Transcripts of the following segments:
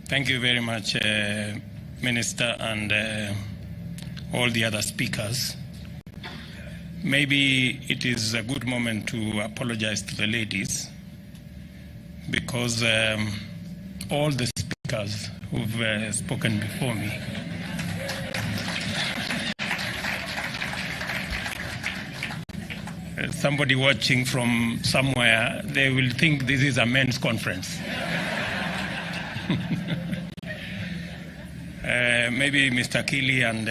Thank you very much, Minister, and all the other speakers. Maybe it is a good moment to apologize to the ladies, because all the speakers who've spoken before me somebody watching from somewhere, they will think this is a men's conference. Maybe Mr. Kili and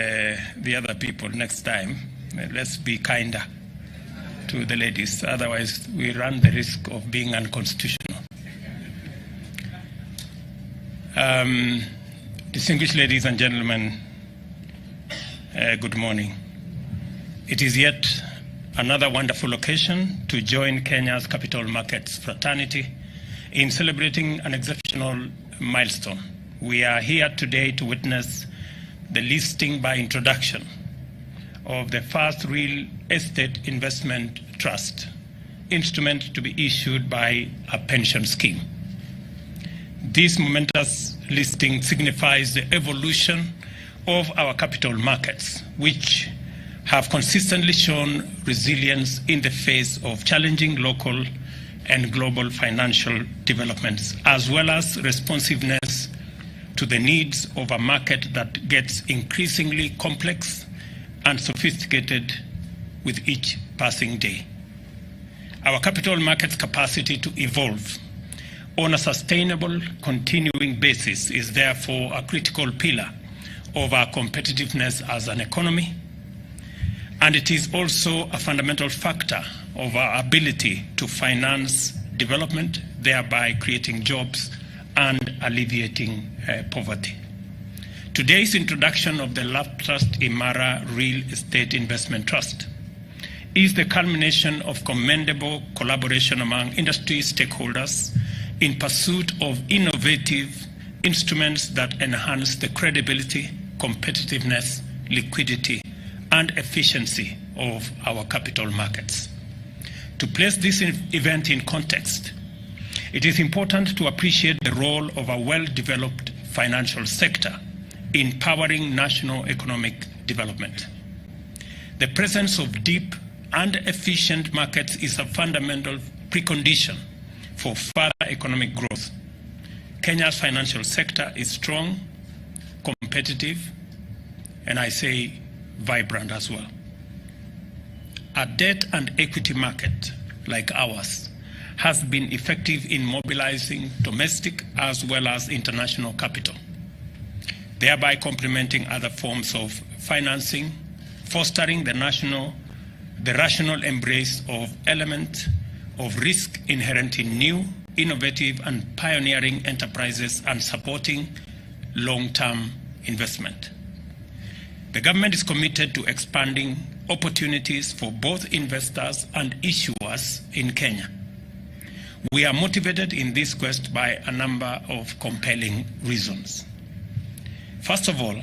the other people next time, let's be kinder to the ladies. Otherwise, we run the risk of being unconstitutional. Distinguished ladies and gentlemen, good morning. It is yet another wonderful occasion to join Kenya's capital markets fraternity in celebrating an exceptional milestone. We are here today to witness the listing by introduction of the first real estate investment trust instrument to be issued by a pension scheme. This momentous listing signifies the evolution of our capital markets, which have consistently shown resilience in the face of challenging local and global financial developments, as well as responsiveness to the needs of a market that gets increasingly complex and sophisticated with each passing day. Our capital markets capacity to evolve on a sustainable, continuing basis is therefore a critical pillar of our competitiveness as an economy, and it is also a fundamental factor of our ability to finance development, thereby creating jobs and alleviating poverty. Today's introduction of the Love Trust Imara Real Estate Investment Trust is the culmination of commendable collaboration among industry stakeholders in pursuit of innovative instruments that enhance the credibility, competitiveness, liquidity, and efficiency of our capital markets. To place this event in context, it is important to appreciate the role of a well-developed financial sector in powering national economic development. The presence of deep and efficient markets is a fundamental precondition for further economic growth. Kenya's financial sector is strong, competitive, and I say vibrant as well. A debt and equity market like ours has been effective in mobilizing domestic as well as international capital, thereby complementing other forms of financing, fostering the rational embrace of element of risk inherent in new, innovative, and pioneering enterprises, and supporting long-term investment. The government is committed to expanding opportunities for both investors and issuers in Kenya. We are motivated in this quest by a number of compelling reasons. First of all,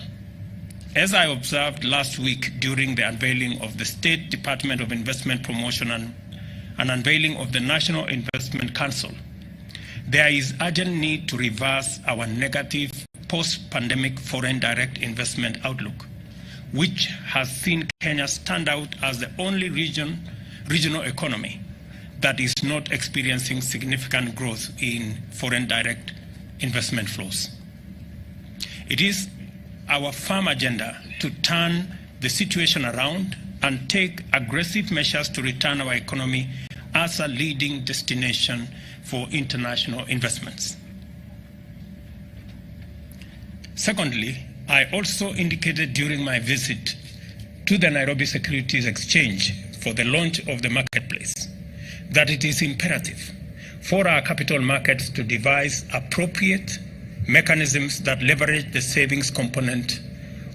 as I observed last week during the unveiling of the State Department of Investment Promotion and unveiling of the National Investment Council, there is urgent need to reverse our negative post-pandemic foreign direct investment outlook, which has seen Kenya stand out as the only regional economy that is not experiencing significant growth in foreign direct investment flows. It is our firm agenda to turn the situation around and take aggressive measures to return our economy as a leading destination for international investments. Secondly, I also indicated during my visit to the Nairobi Securities Exchange for the launch of the marketplace that it is imperative for our capital markets to devise appropriate mechanisms that leverage the savings component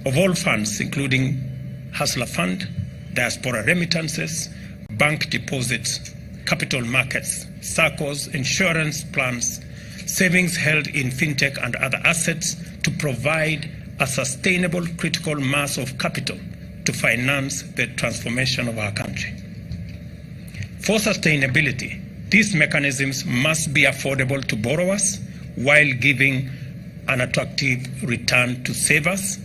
of all funds, including Hustler Fund, diaspora remittances, bank deposits, capital markets, SACCOs, insurance plans, savings held in fintech and other assets, to provide a sustainable critical mass of capital to finance the transformation of our country. For sustainability, these mechanisms must be affordable to borrowers while giving an attractive return to savers.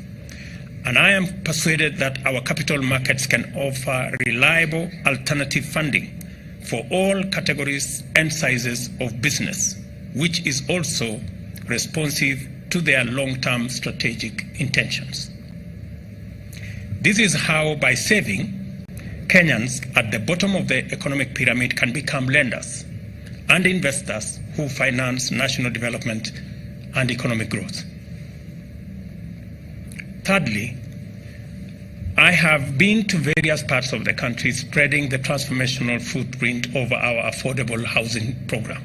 And I am persuaded that our capital markets can offer reliable alternative funding for all categories and sizes of business, which is also responsive to their long-term strategic intentions. This is how, by saving, Kenyans at the bottom of the economic pyramid can become lenders and investors who finance national development and economic growth. Thirdly, I have been to various parts of the country spreading the transformational footprint of our affordable housing program.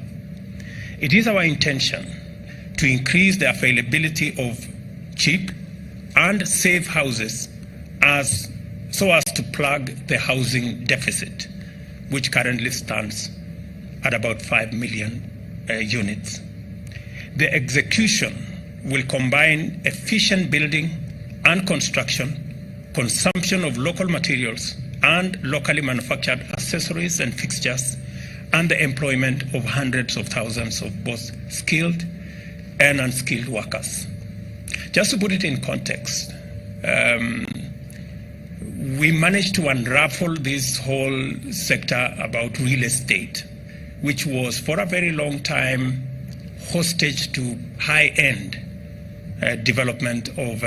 It is our intention to increase the availability of cheap and safe houses so as to plug the housing deficit, which currently stands at about 5 million units. The execution will combine efficient building and construction, consumption of local materials and locally manufactured accessories and fixtures, and the employment of hundreds of thousands of both skilled and unskilled workers. Just to put it in context, we managed to unravel this whole sector about real estate, which was for a very long time hostage to high-end development of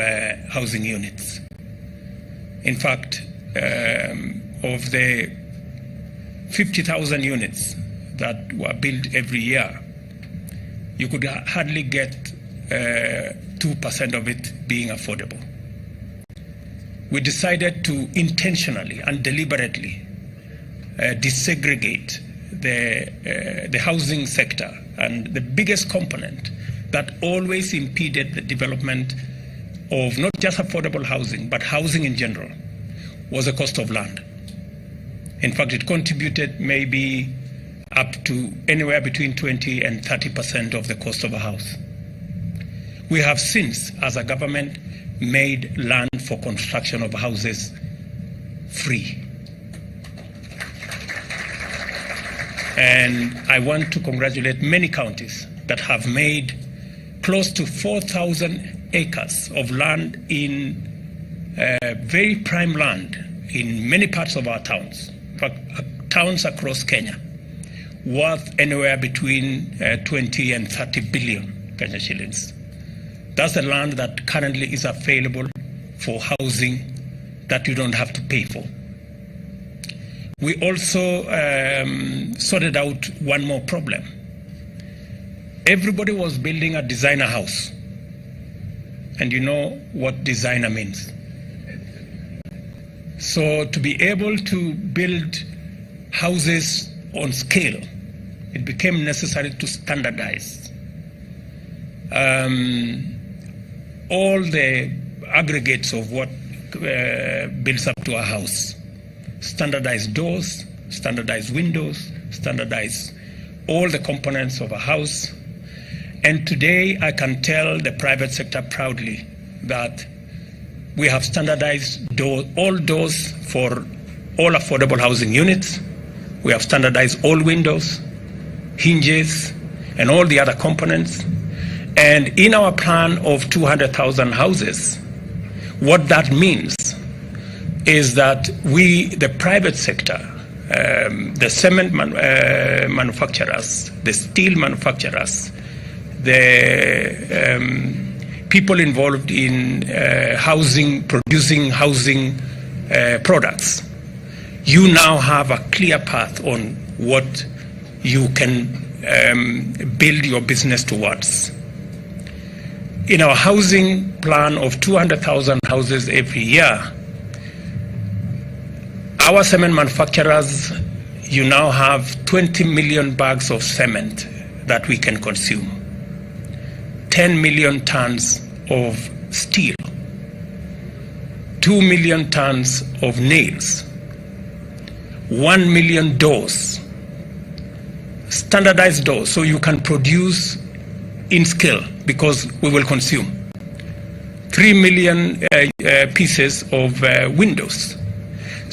housing units. In fact, of the 50,000 units that were built every year, you could hardly get 2% of it being affordable. We decided to intentionally and deliberately desegregate the housing sector, and the biggest component that always impeded the development of not just affordable housing, but housing in general, was the cost of land. In fact, it contributed maybe up to anywhere between 20 and 30% of the cost of a house. We have since, as a government, made land for construction of houses free. And I want to congratulate many counties that have made close to 4,000 acres of land in very prime land in many parts of our towns, in fact, towns across Kenya, worth anywhere between 20 and 30 billion Kenya shillings. That's the land that currently is available for housing that you don't have to pay for. We also sorted out one more problem. Everybody was building a designer house. And you know what designer means. So to be able to build houses on scale, it became necessary to standardize all the aggregates of what builds up to a house. Standardize doors, standardize windows, standardize all the components of a house. And today I can tell the private sector proudly that we have standardized all doors for all affordable housing units. We have standardized all windows, hinges, and all the other components. And in our plan of 200,000 houses, what that means is that we, the private sector, the cement manufacturers, the steel manufacturers, the people involved in producing housing products, you now have a clear path on what you can build your business towards. In our housing plan of 200,000 houses every year, our cement manufacturers, you now have 20 million bags of cement that we can consume, 10 million tons of steel, 2 million tons of nails, 1 million doors, standardized doors, so you can produce in scale because we will consume 3 million pieces of windows.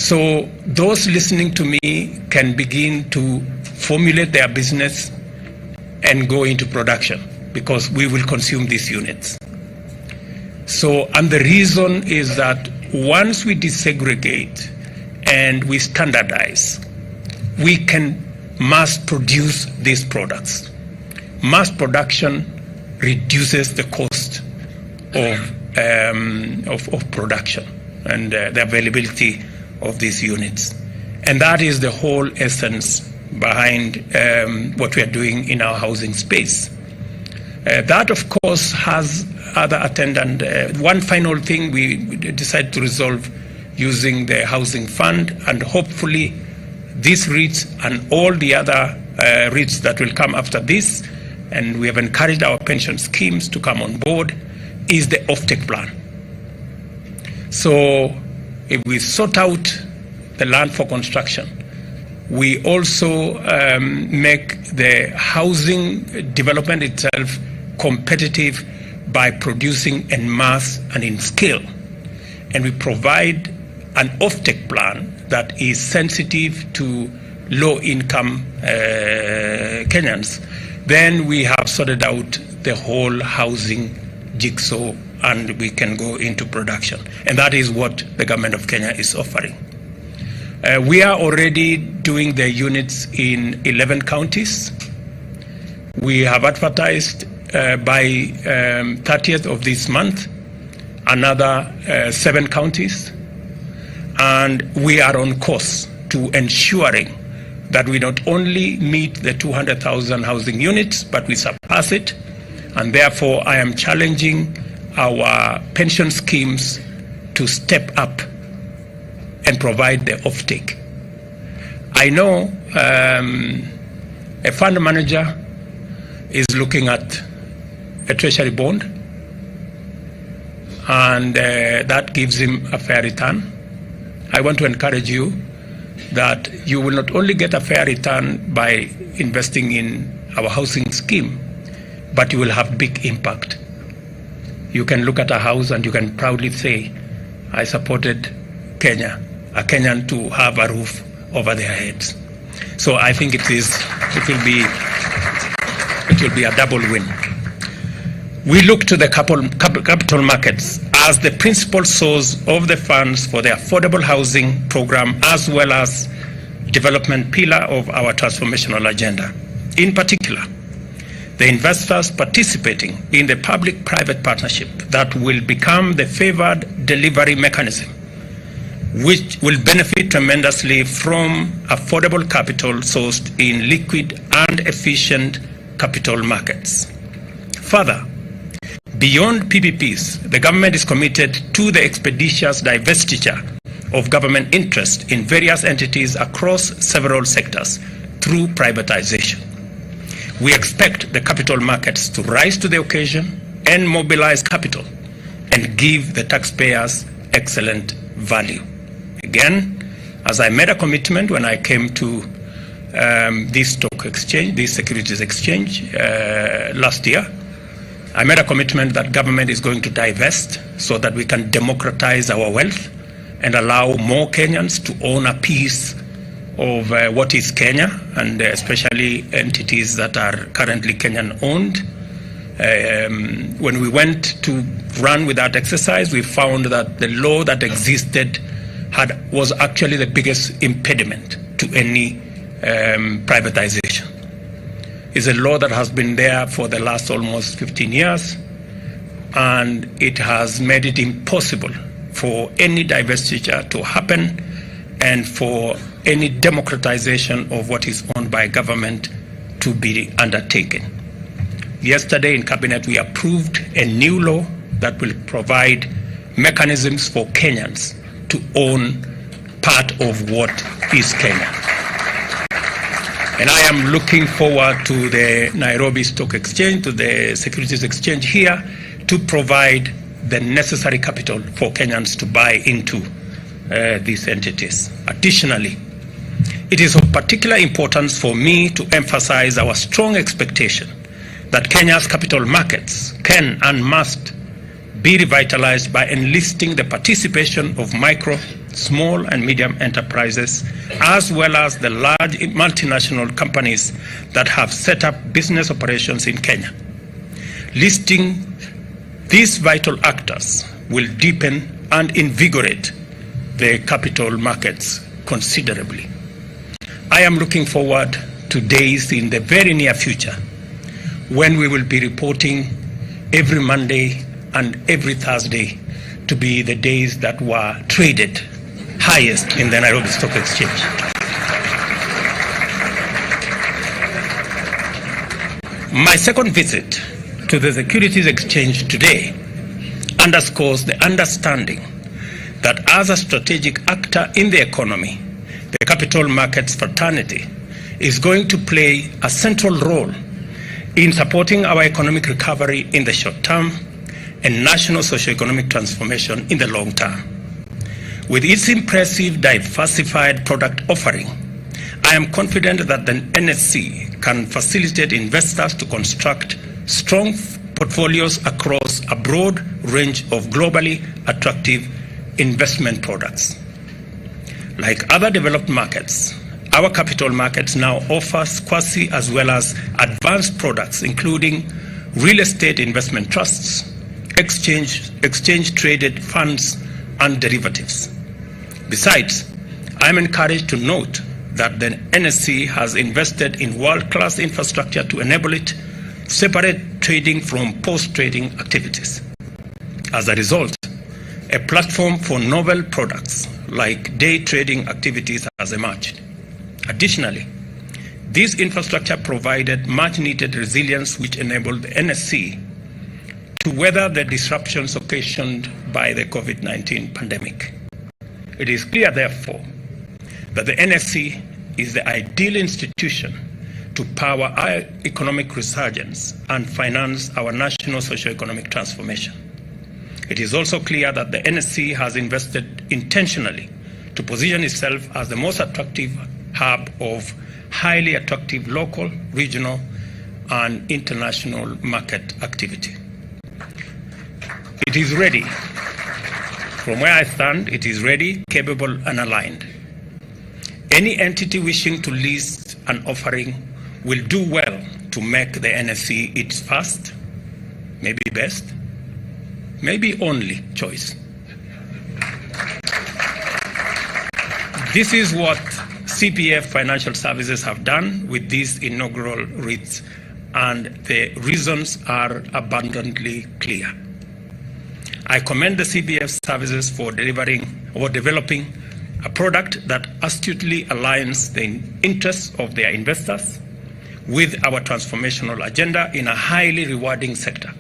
So those listening to me can begin to formulate their business and go into production, because we will consume these units. So, and the reason is that once we desegregate and we standardize, we can mass produce these products. Mass production reduces the cost of production and the availability of these units. And that is the whole essence behind what we are doing in our housing space. That, of course, has other attendant. One final thing we decided to resolve using the housing fund, and hopefully these REITs and all the other REITs that will come after this, and we have encouraged our pension schemes to come on board, is the offtake plan. So if we sort out the land for construction, we also make the housing development itself competitive by producing en masse and in scale. And we provide an offtake plan that is sensitive to low-income Kenyans. Then we have sorted out the whole housing jigsaw, and we can go into production. And that is what the government of Kenya is offering. We are already doing the units in 11 counties. We have advertised by 30th of this month another 7 counties. And we are on course to ensuring that we not only meet the 200,000 housing units, but we surpass it. And therefore, I am challenging our pension schemes to step up and provide the offtake. I know a fund manager is looking at a treasury bond, and that gives him a fair return. I want to encourage you that you will not only get a fair return by investing in our housing scheme, but you will have big impact. You can look at a house and you can proudly say, I supported Kenya, a Kenyan to have a roof over their heads. So I think it will be a double win. We look to the capital markets as the principal source of the funds for the affordable housing program, as well as development pillar of our transformational agenda. In particular, the investors participating in the public-private partnership that will become the favored delivery mechanism, which will benefit tremendously from affordable capital sourced in liquid and efficient capital markets. Further, beyond PPPs, the government is committed to the expeditious divestiture of government interest in various entities across several sectors through privatization. We expect the capital markets to rise to the occasion and mobilize capital and give the taxpayers excellent value. Again, as I made a commitment when I came to this stock exchange, this securities exchange last year, I made a commitment that government is going to divest so that we can democratize our wealth and allow more Kenyans to own a piece of what is Kenya, and especially entities that are currently Kenyan owned. When we went to run with that exercise, we found that the law that existed was actually the biggest impediment to any privatization. It's a law that has been there for the last almost 15 years, and it has made it impossible for any divestiture to happen and for any democratization of what is owned by government to be undertaken. Yesterday in Cabinet, we approved a new law that will provide mechanisms for Kenyans to own part of what is Kenya. And I am looking forward to the Nairobi Stock Exchange, to the Securities Exchange here, to provide the necessary capital for Kenyans to buy into these entities. Additionally, it is of particular importance for me to emphasize our strong expectation that Kenya's capital markets can and must be revitalized by enlisting the participation of micro small and medium enterprises, as well as the large multinational companies that have set up business operations in Kenya. Listing these vital actors will deepen and invigorate the capital markets considerably. I am looking forward to days in the very near future when we will be reporting every Monday and every Thursday to be the days that were traded highest in the Nairobi Stock Exchange. My second visit to the Securities Exchange today underscores the understanding that as a strategic actor in the economy, the capital markets fraternity is going to play a central role in supporting our economic recovery in the short term and national socio-economic transformation in the long term. With its impressive diversified product offering, I am confident that the NSE can facilitate investors to construct strong portfolios across a broad range of globally attractive investment products. Like other developed markets, our capital markets now offers quasi as well as advanced products, including real estate investment trusts, exchange-traded funds, and derivatives. Besides, I am encouraged to note that the NSE has invested in world-class infrastructure to enable it separate trading from post-trading activities. As a result, a platform for novel products like day trading activities has emerged. Additionally, this infrastructure provided much-needed resilience which enabled the NSE to weather the disruptions occasioned by the COVID-19 pandemic. It is clear, therefore, that the NSE is the ideal institution to power our economic resurgence and finance our national socio-economic transformation. It is also clear that the NSE has invested intentionally to position itself as the most attractive hub of highly attractive local, regional, and international market activity. It is ready. From where I stand, it is ready, capable, and aligned. Any entity wishing to list an offering will do well to make the NSE its first, maybe best, maybe only choice. This is what CPF Financial Services have done with these inaugural REITs, and the reasons are abundantly clear. I commend the CPF services for developing a product that astutely aligns the interests of their investors with our transformational agenda in a highly rewarding sector.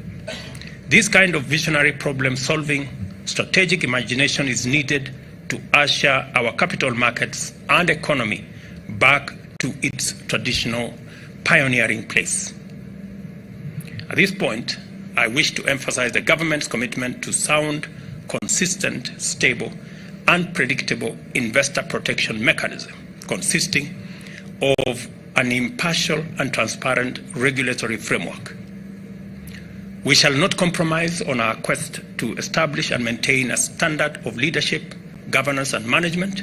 This kind of visionary problem-solving strategic imagination is needed to usher our capital markets and economy back to its traditional pioneering place. At this point, I wish to emphasize the government's commitment to sound, consistent, stable, and predictable investor protection mechanism consisting of an impartial and transparent regulatory framework. We shall not compromise on our quest to establish and maintain a standard of leadership, governance, and management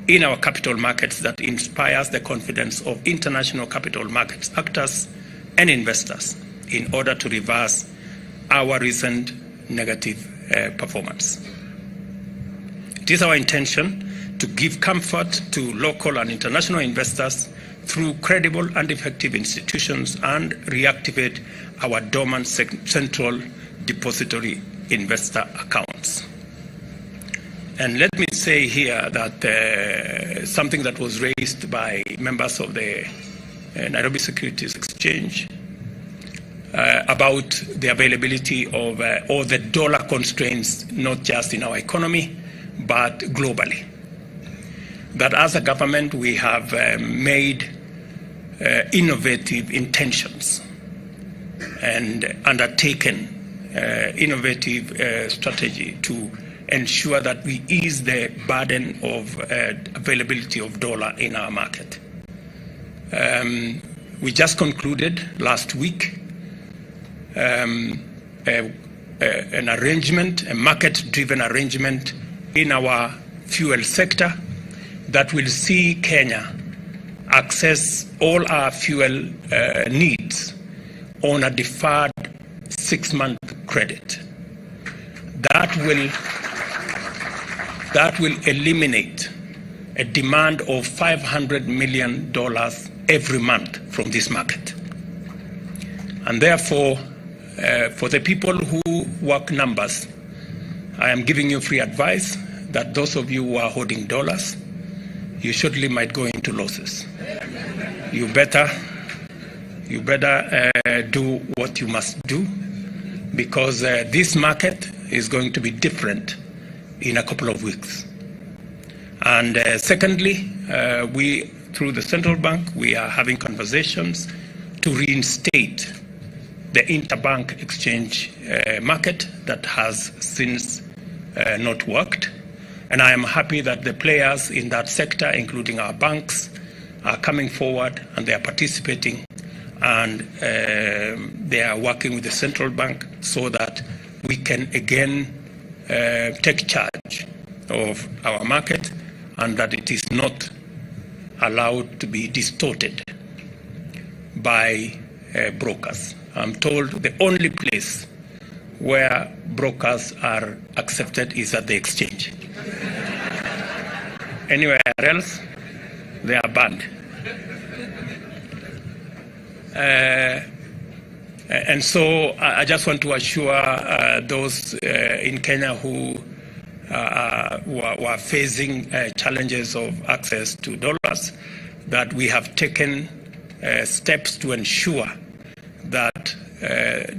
in our capital markets that inspires the confidence of international capital markets actors and investors in order to reverse our recent negative performance. It is our intention to give comfort to local and international investors through credible and effective institutions and reactivate our dormant central depository investor accounts. And let me say here that something that was raised by members of the Nairobi Securities Exchange about the availability of or the dollar constraints, not just in our economy, but globally. That as a government, we have made innovative intentions and undertaken innovative strategy to ensure that we ease the burden of availability of dollar in our market. We just concluded last week an arrangement, a market-driven arrangement in our fuel sector that will see Kenya access all our fuel needs on a deferred 6-month credit. That will eliminate a demand of $500 million every month from this market. And therefore, for the people who work numbers, I am giving you free advice that those of you who are holding dollars, you surely might go into losses. You better do what you must do, because this market is going to be different in a couple of weeks. And secondly, we, through the central bank, we are having conversations to reinstate the interbank exchange market that has since not worked. And I am happy that the players in that sector, including our banks, are coming forward and they are participating, and they are working with the central bank so that we can again take charge of our market, and that it is not allowed to be distorted by brokers. I'm told the only place where brokers are accepted is at the exchange. Anywhere else, they are banned. And so I just want to assure those in Kenya who are facing challenges of access to dollars that we have taken steps to ensure that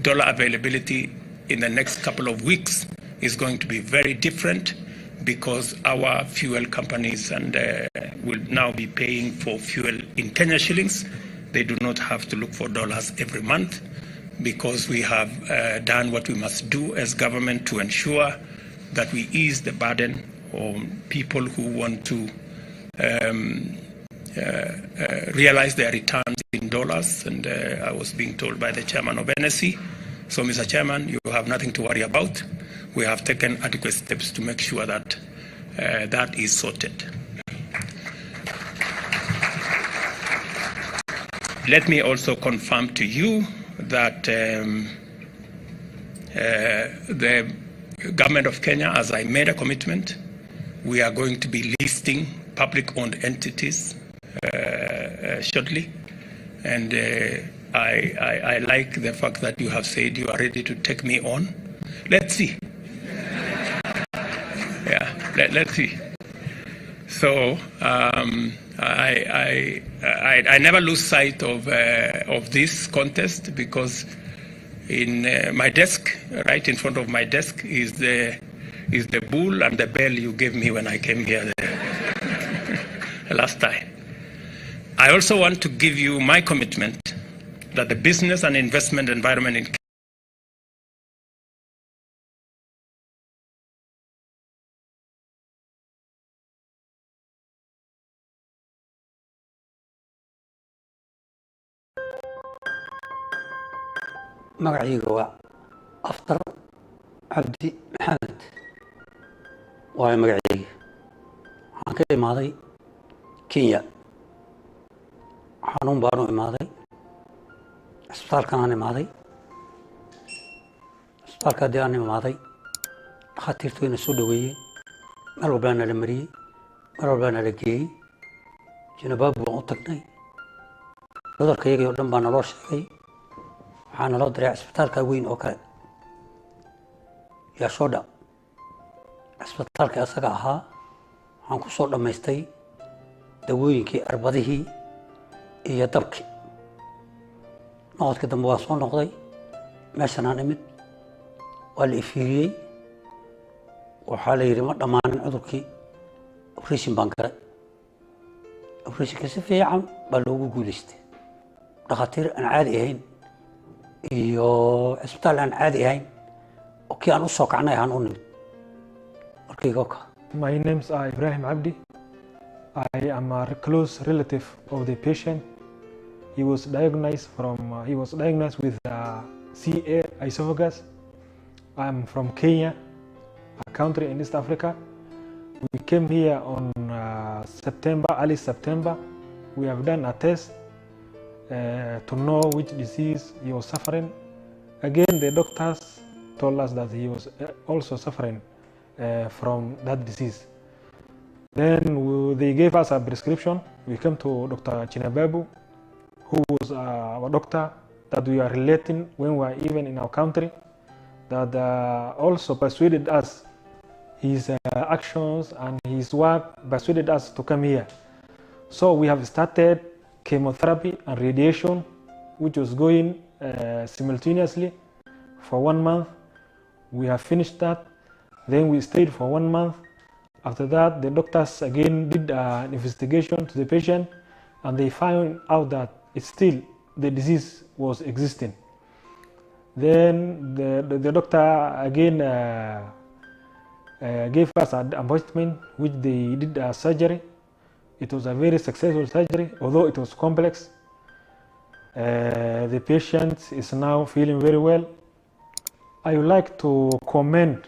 dollar availability in the next couple of weeks is going to be very different, because our fuel companies will now be paying for fuel in Kenya shillings. They do not have to look for dollars every month, because we have done what we must do as government to ensure that we ease the burden on people who want to realize their returns in dollars. And I was being told by the chairman of NSE, so Mr. Chairman, you have nothing to worry about. We have taken adequate steps to make sure that that is sorted. Let me also confirm to you that the government of Kenya, as I made a commitment, we are going to be listing public-owned entities shortly. And I like the fact that you have said you are ready to take me on. Let's see. Yeah, let's see. So I never lose sight of this contest, because in my desk, right in front of my desk, is the bull and the bell you gave me when I came here the last time. I also want to give you my commitment that the business and investment environment in magacayga waa aftar cabdi maxamed waayo magacayga waxaan ka imaaday Kenya xanuun baan u imaaday isbitaalkan aan imaaday isbitaalka hadii aan imaaday dhakhaatiirtu ina soo dhaweeyeen meel walba na la mariyey meel walba na la geeyey jinabaab baan u tagnay cudurkayga oo dhan baa naloo sheegay waxaana loo diray isbitaalka weyn oo kale yaa soo dhac isbitaalka asaga ahaa waxaan ku soo dhamaystay dawooyinkii arbadihii iyo dabkii noqodkii dambe waa soo noqday meeshan aan imid waa la ifiiriyey waxaa la yidhi ma dhammaanin cudurkii operation baan galay operationka si fiican baa loogu guulaystay dhakhaatiir aan caadi ahayn iyo isbitaal aan caadi ahayn oo kii aan u soo kacnay aan u nimid markayga ka. My names are Ibrahim Abdi. I am a close relative of the patient. He was diagnosed with CA esophagus. I'm from Kenya, a country in East Africa. We came here on early September. We have done a test to know which disease he was suffering. Again, the doctors told us that he was also suffering from that disease. Then they gave us a prescription. We came to Dr. Chinababu, who was our doctor that we are relating when we are even in our country, that also persuaded us. His actions and his work persuaded us to come here. So we have started chemotherapy and radiation, which was going simultaneously for 1 month. We have finished that. Then we stayed for 1 month. After that, the doctors again did an investigation to the patient, and they found out that the disease was existing. Then the doctor again gave us an appointment, which they did a surgery. It was a very successful surgery, although it was complex. The patient is now feeling very well. I would like to commend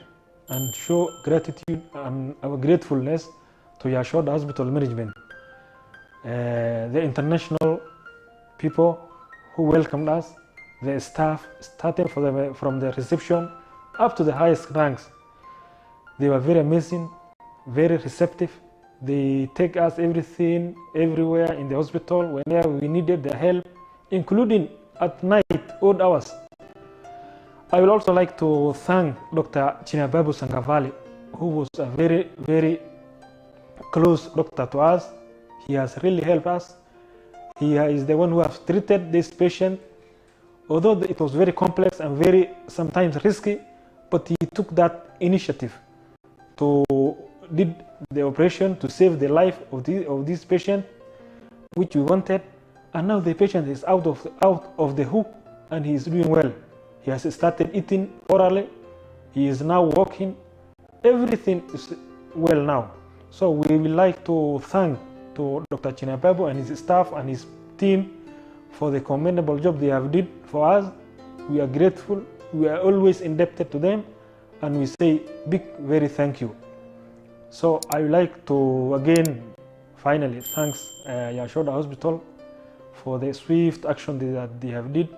and show gratitude and our gratefulness to Yashoda Hospital Management, the international people who welcomed us, the staff, starting from the reception up to the highest ranks. They were very amazing, very receptive. They take us everything, everywhere in the hospital, whenever we needed their help, including at night, odd hours. I would also like to thank Dr. Chinababu Sangavali, who was a very, very close doctor to us. He has really helped us. He is the one who has treated this patient, although it was very complex and very sometimes risky, but he took that initiative to did the operation to save the life of this patient, which we wanted. And now the patient is out of the hook, and he is doing well. He has started eating orally. He is now walking. Everything is well now. So we would like to thank to Dr. Chinababu and his staff and his team for the commendable job they have did for us. We are grateful. We are always indebted to them, and we say big, very thank you. So I would like to again, finally, thanks Yashoda Hospital for the swift action that they have did,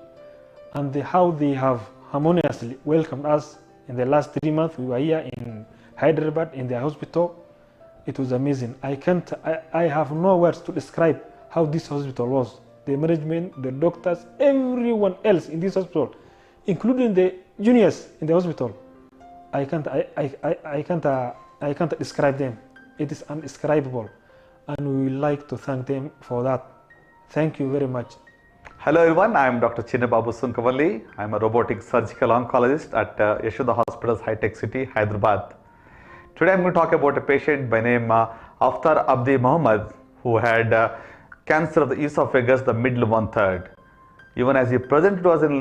and how they have harmoniously welcomed us in the last 3 months. We were here in Hyderabad in their hospital. It was amazing. I have no words to describe how this hospital was. The management, the doctors, everyone else in this hospital, including the juniors in the hospital. I can't describe them. It is indescribable, and we would like to thank them for that. Thank you very much. Hello everyone, I am Dr. Chinnababu Sunkavalli. I am a robotic surgical oncologist at Yashoda Hospital's High Tech City, Hyderabad. Today I am going to talk about a patient by name Aftar Abdi Muhammad, who had cancer of the esophagus, the middle 1/3. Even as he presented to us in